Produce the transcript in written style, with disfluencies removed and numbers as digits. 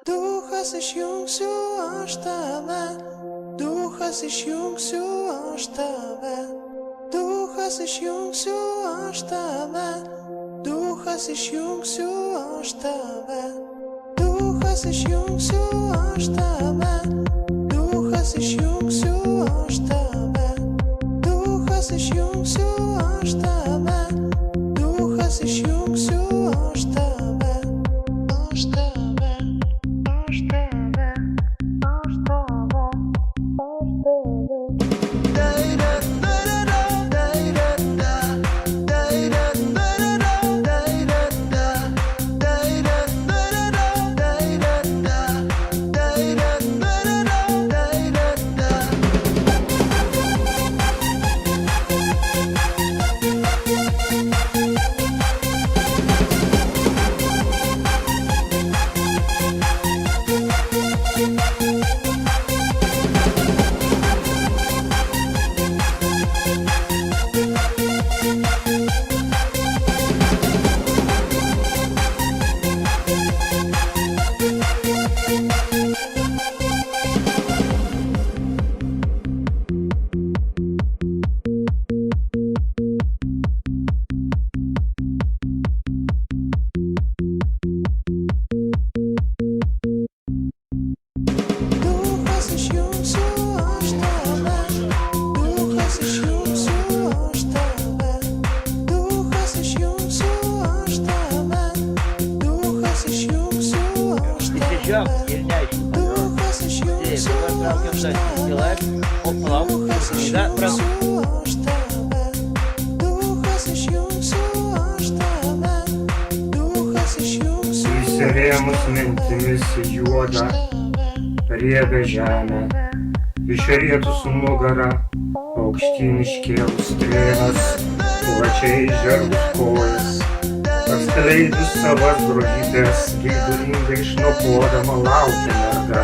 Duchas išjungsiu aš tave, duchas išjungsiu aš tave, duchas išjungsiu aš tave, duchas išjungsiu aš tave, duchas išjungsiu aš tave, duchas išjungsiu aš tave, duchas išjungsiu aš tave, duchas išjungsiu aš tave, aš tave, aš tave, aš ir neaišku. Dabar traukiam žąsį tylas, o palauk, yra prasu. Įsirėmus mintimis į juodą, riebią žemę, išrietus nugarą, aukštyn iškėlus strėnas, plačiai žergus kojas, atskleidus savas grožybės, geidulingai išnopodama laukia merga.